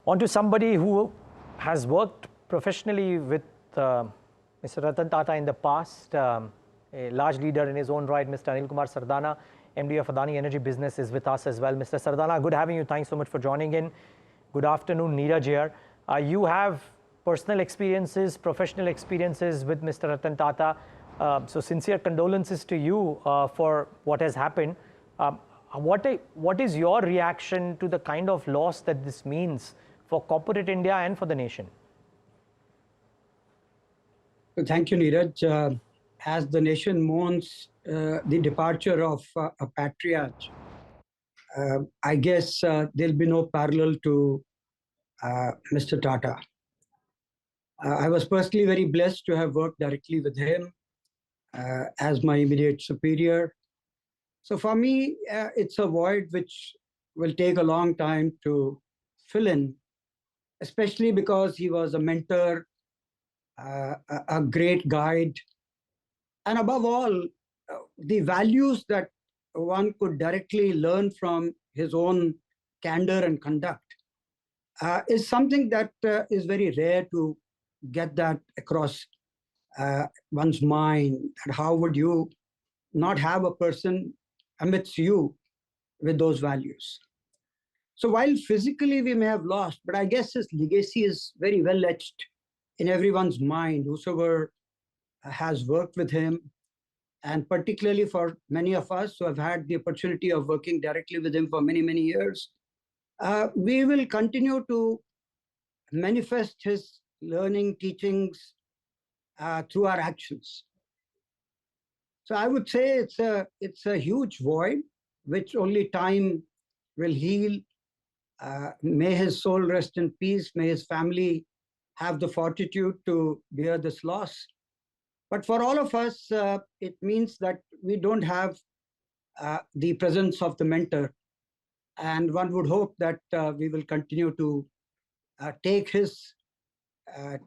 On to somebody who has worked professionally with Mr. Ratan Tata in the past, a large leader in his own right, Mr. Anil Kumar Sardana, MD of Adani Energy Business, is with us as well. Mr. Sardana, good having you. Thanks so much for joining in. Good afternoon, Neeraj here. You have personal experiences, professional experiences with Mr. Ratan Tata. So sincere condolences to you for what has happened. What is your reaction to the kind of loss that this means for corporate India and for the nation? Thank you, Neeraj. As the nation mourns the departure of a patriarch, I guess there'll be no parallel to Mr. Tata. I was personally very blessed to have worked directly with him as my immediate superior. So for me, it's a void which will take a long time to fill in, especially because he was a mentor, a great guide, and above all, the values that one could directly learn from his own candor and conduct is something that is very rare to get that across one's mind. And how would you not have a person amidst you with those values? So while physically we may have lost, but I guess his legacy is very well etched in everyone's mind, whosoever has worked with him, and particularly for many of us who have had the opportunity of working directly with him for many, many years. We will continue to manifest his learning, teachings through our actions. So I would say it's a huge void, which only time will heal. May his soul rest in peace. May his family have the fortitude to bear this loss. But for all of us, it means that we don't have the presence of the mentor. And one would hope that we will continue to take his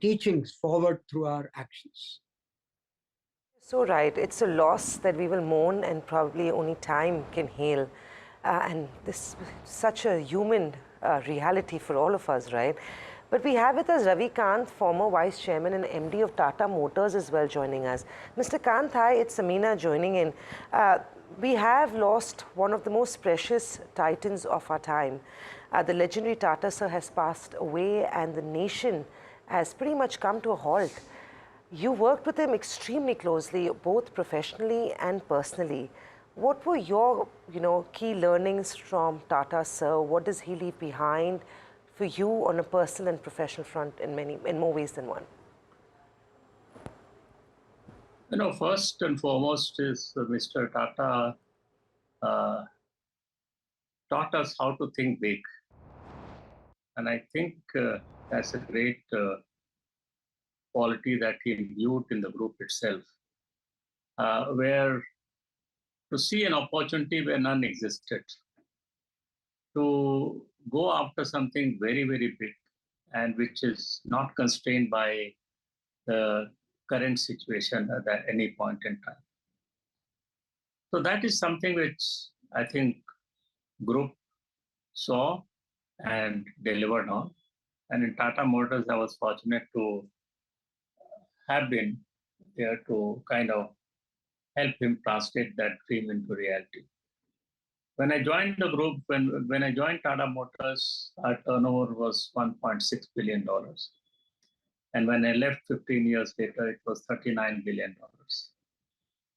teachings forward through our actions. So right, it's a loss that we will mourn and probably only time can heal. And this is such a human reality for all of us, right? But we have with us Ravi Kant, former Vice Chairman and MD of Tata Motors as well, joining us. Mr. Kant, hi, it's Samina joining in. We have lost one of the most precious titans of our time. The legendary Tata sir has passed away and the nation has pretty much come to a halt. You worked with him extremely closely, both professionally and personally. What were your, key learnings from Tata sir? What does he leave behind for you on a personal and professional front in more ways than one? First and foremost is Mr. Tata taught us how to think big. And I think that's a great quality that he imbued in the group itself, where to see an opportunity where none existed, to go after something very, very big and which is not constrained by the current situation at any point in time. So that is something which I think group saw and delivered on. And in Tata Motors, I was fortunate to have been there to kind of help him translate that dream into reality. When I joined the group, when I joined Tata Motors, our turnover was $1.6 billion. And when I left 15 years later, it was $39 billion.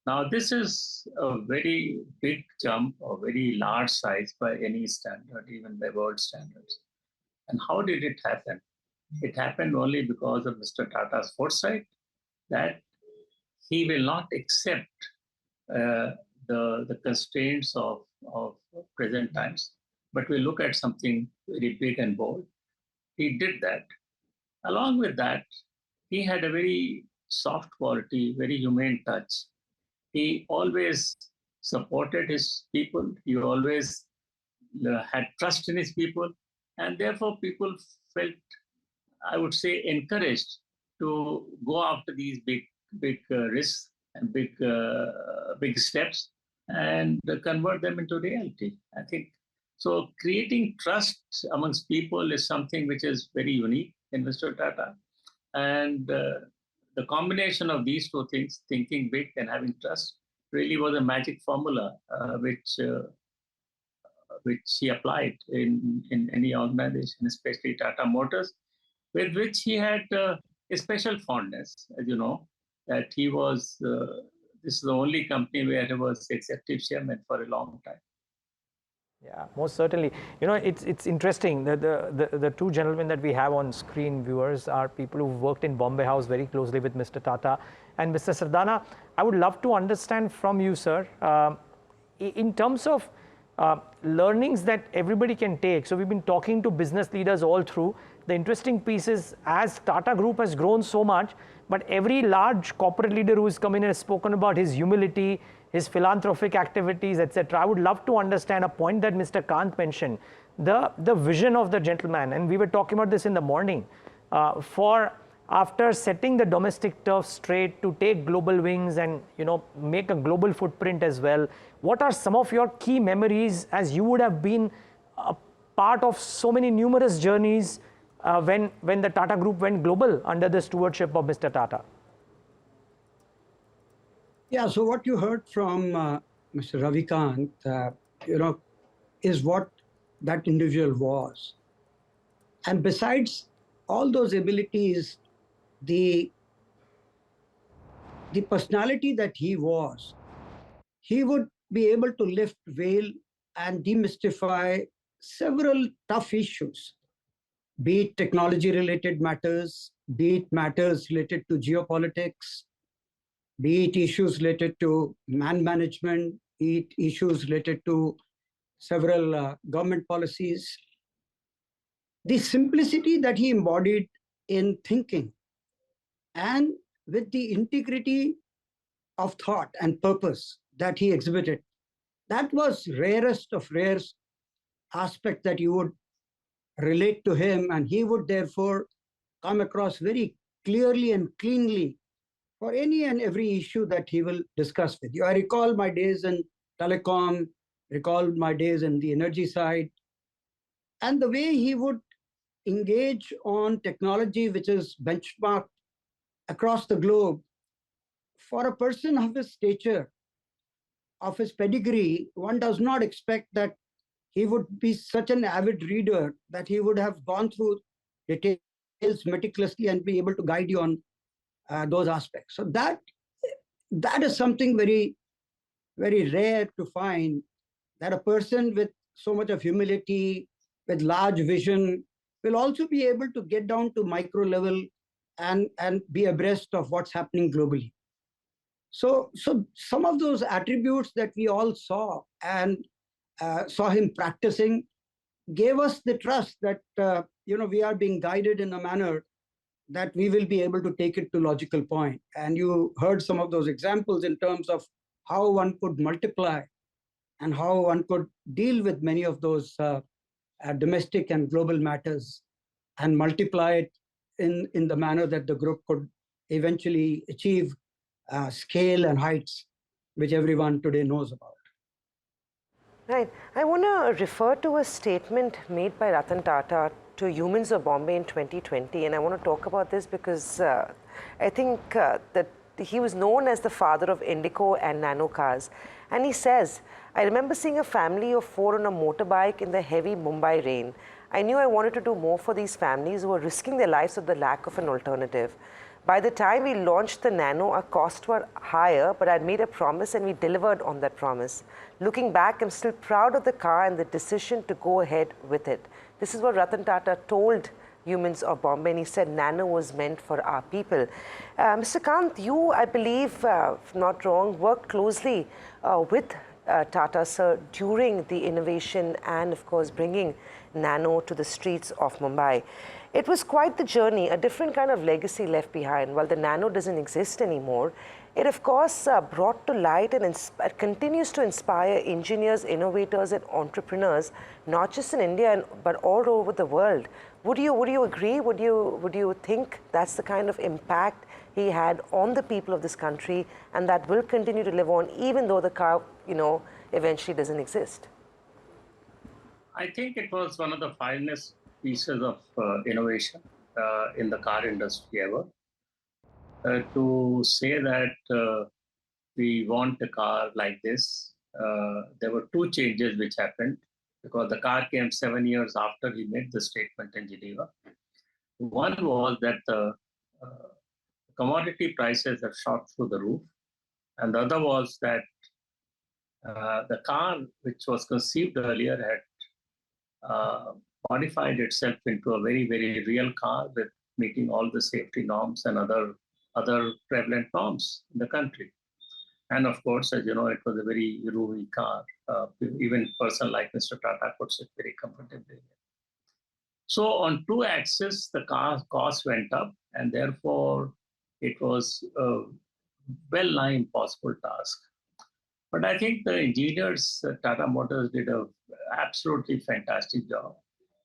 Now, this is a very big jump, a very large size by any standard, even by world standards. And how did it happen? It happened only because of Mr. Tata's foresight that he will not accept the constraints of present times, but we look at something very big and bold. He did that. Along with that, he had a very soft quality, very humane touch. He always supported his people. He always had trust in his people. And therefore, people felt, I would say, encouraged to go after these big risks and big steps and convert them into reality. I think So creating trust amongst people is something which is very unique in Mr. Tata. And the combination of these two things, thinking big and having trust, really was a magic formula which he applied in any organization, especially Tata Motors, with which he had a special fondness, as you know, that he was, this is the only company where he was executive chairman for a long time. Yeah, most certainly. You know, it's interesting that the two gentlemen that we have on screen, viewers, are people who've worked in Bombay House very closely with Mr. Tata. And Mr. Sardana, I would love to understand from you, sir, in terms of learnings that everybody can take. So we've been talking to business leaders all through. The interesting piece is, as Tata Group has grown so much, but every large corporate leader who has come in has spoken about his humility, his philanthropic activities, etc. I would love to understand a point that Mr. Kant mentioned, the vision of the gentleman, and we were talking about this in the morning, for after setting the domestic turf straight to take global wings and, you know, make a global footprint as well. What are some of your key memories, as you would have been a part of so many numerous journeys when the Tata Group went global under the stewardship of Mr. Tata? Yeah, so what you heard from Mr. Ravi Kant, you know, is what that individual was. And besides all those abilities, the personality that he was, he would be able to lift veil and demystify several tough issues, be it technology-related matters, be it matters related to geopolitics, be it issues related to man management, be it issues related to several government policies. The simplicity that he embodied in thinking and with the integrity of thought and purpose that he exhibited, that was rarest of rare aspect that you would relate to him, and he would therefore come across very clearly and cleanly for any and every issue that he will discuss with you. I recall my days in telecom, recall my days in the energy side, and the way he would engage on technology which is benchmarked across the globe. For a person of his stature, of his pedigree, one does not expect that he would be such an avid reader that he would have gone through details meticulously and be able to guide you on those aspects. So that is something very, very rare to find, that a person with so much of humility, with large vision, will also be able to get down to micro level and be abreast of what's happening globally. So some of those attributes that we all saw and saw him practicing gave us the trust that you know, we are being guided in a manner that we will be able to take it to logical point. And you heard some of those examples in terms of how one could multiply and how one could deal with many of those domestic and global matters and multiply it in the manner that the group could eventually achieve scale and heights which everyone today knows about. Right. I want to refer to a statement made by Ratan Tata to Humans of Bombay in 2020, and I want to talk about this because I think that he was known as the father of Indigo and nano cars. And he says, "I remember seeing a family of 4 on a motorbike in the heavy Mumbai rain. I knew I wanted to do more for these families who were risking their lives with the lack of an alternative. By the time we launched the Nano, our costs were higher, but I'd made a promise and we delivered on that promise. Looking back, I'm still proud of the car and the decision to go ahead with it." This is what Ratan Tata told Humans of Bombay, and he said Nano was meant for our people. Mr. Kant, you, I believe, if not wrong, worked closely with Tata sir during the innovation and, of course, bringing Nano to the streets of Mumbai. It was quite the journey, a different kind of legacy left behind. While the Nano doesn't exist anymore, it of course brought to light and continues to inspire engineers, innovators and entrepreneurs, not just in India but all over the world. Would you agree? Would you think that's the kind of impact he had on the people of this country, and that will continue to live on even though the car, you know, eventually doesn't exist? I think it was one of the finest pieces of innovation in the car industry ever. To say that we want a car like this, there were two changes which happened because the car came 7 years after he made the statement in Geneva. One was that the commodity prices have shot through the roof, and the other was that the car, which was conceived earlier, had modified itself into a very, very real car with meeting all the safety norms and other prevalent norms in the country. And of course, as you know, it was a very roomy car. Even a person like Mr. Tata could sit very comfortably. So on two axes, the car cost went up, and therefore it was a well-nigh impossible task. But I think the engineers at Tata Motors did a absolutely fantastic job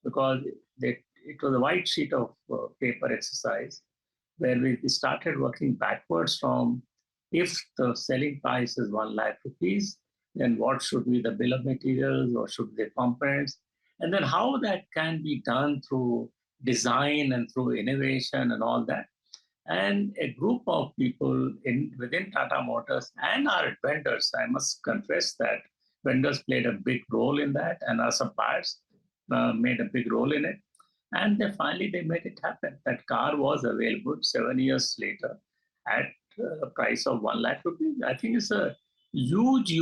because it was a white sheet of paper exercise where we started working backwards from if the selling price is 1 lakh rupees, then what should be the bill of materials or should be the components, and then how that can be done through design and through innovation and all that. And a group of people within Tata Motors and our vendors, I must confess that vendors played a big role in that, and our suppliers made a big role in it. And they made it happen. That car was available 7 years later at a price of 1 lakh rupees. I think it's a huge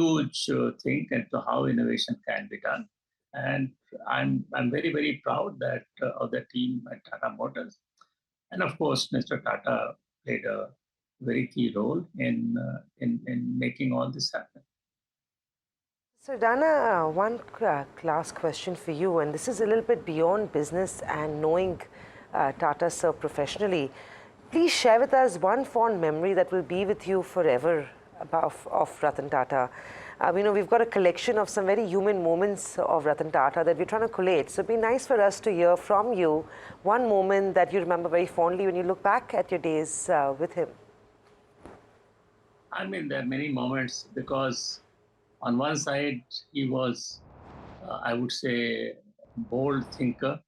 thing into how innovation can be done. And I'm very, very proud that of the team at Tata Motors. And of course, Mr. Tata played a very key role in making all this happen. Sardana, one last question for you, and this is a little bit beyond business and knowing Tata sir professionally. Please share with us one fond memory that will be with you forever of Ratan Tata. We've got a collection of some very human moments of Ratan Tata that we're trying to collate. So it'd be nice for us to hear from you one moment that you remember very fondly when you look back at your days with him. I mean, there are many moments because on one side, he was, I would say, bold thinker.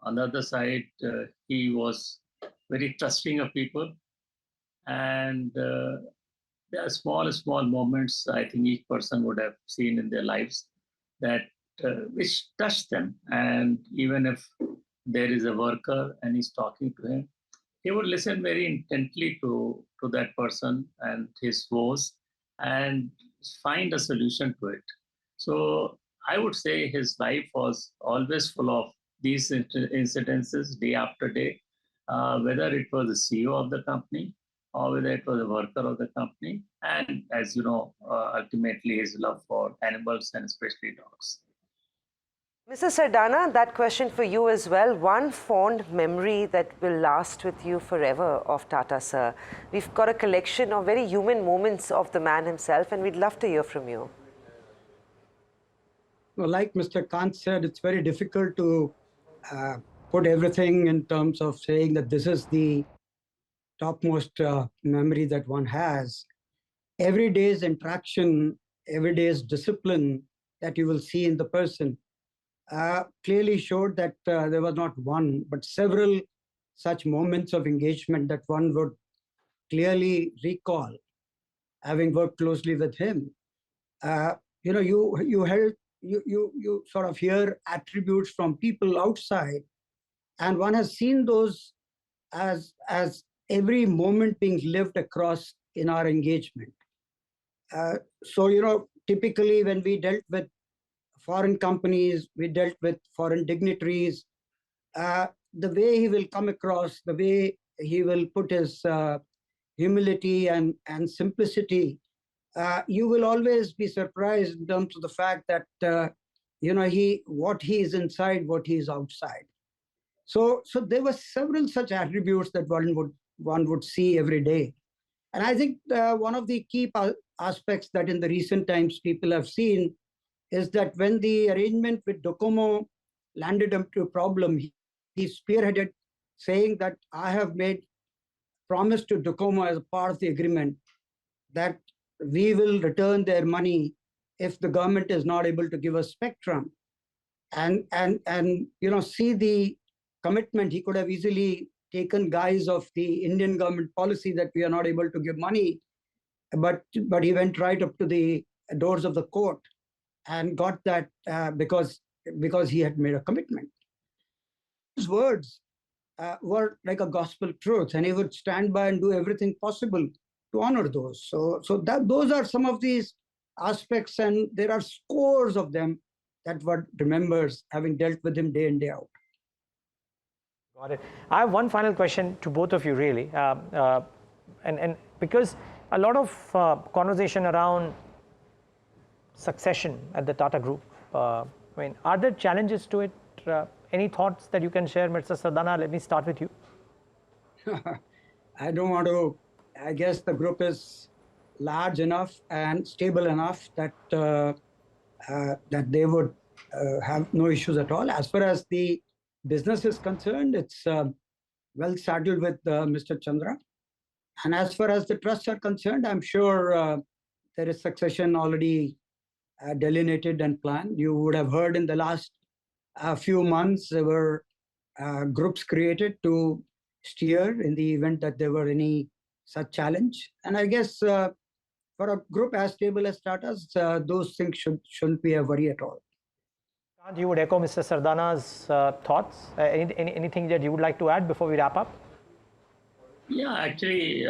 On the other side, he was very trusting of people. And there are small moments I think each person would have seen in their lives that which touch them. And even if there is a worker and he's talking to him, he would listen very intently to that person and his woes and find a solution to it. So I would say his life was always full of these incidences day after day, whether it was the CEO of the company or whether it was a worker of the company. And as you know, ultimately his love for animals and especially dogs. Mr. Sardana, that question for you as well. One fond memory that will last with you forever of Tata sir. We've got a collection of very human moments of the man himself, and we'd love to hear from you. Well, like Mr. Kant said, it's very difficult to put everything in terms of saying that this is the topmost memory that one has. Every day's interaction, every day's discipline that you will see in the person clearly showed that there was not one, but several such moments of engagement that one would clearly recall, having worked closely with him. You sort of hear attributes from people outside, and one has seen those as every moment being lived across in our engagement. So typically when we dealt with foreign companies, we dealt with foreign dignitaries, the way he will come across, the way he will put his humility and simplicity, you will always be surprised in terms of the fact that what he is inside, what he is outside. So there were several such attributes that one would see every day. And I think one of the key aspects that in the recent times people have seen is that when the arrangement with Docomo landed into a problem, he spearheaded saying that I have made promise to Docomo as a part of the agreement that we will return their money if the government is not able to give us spectrum. and see the commitment. He could have easily taken guise of the Indian government policy that we are not able to give money, but he went right up to the doors of the court and got that because he had made a commitment. His words were like a gospel truth, and he would stand by and do everything possible to honor those. So those are some of these aspects, and there are scores of them that one remembers having dealt with him day in, day out. Got it. I have one final question to both of you, really, and because a lot of conversation around succession at the Tata Group. I mean, are there challenges to it? Any thoughts that you can share, Mr. Sardana? Let me start with you. I don't want to. I guess the group is large enough and stable enough that that they would have no issues at all. As far as the business is concerned, it's well saddled with Mr. Chandra. And as far as the trusts are concerned, I'm sure there is succession already delineated and planned. You would have heard in the last few months there were groups created to steer in the event that there were any such challenge. And I guess for a group as stable as Tata's, those things shouldn't be a worry at all. You would echo Mr. Sardana's thoughts. Anything that you would like to add before we wrap up? Yeah, actually,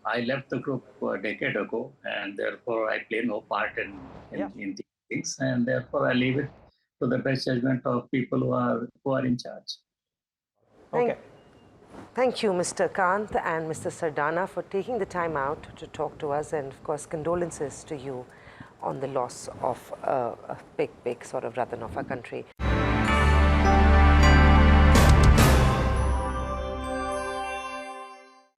I left the group a decade ago, and therefore I play no part in these things, and therefore I leave it to the best judgment of people who are in charge. Okay. Thank you, Mr. Kant and Mr. Sardana, for taking the time out to talk to us, and of course, condolences to you on the loss of a big sort of Ratan of our country.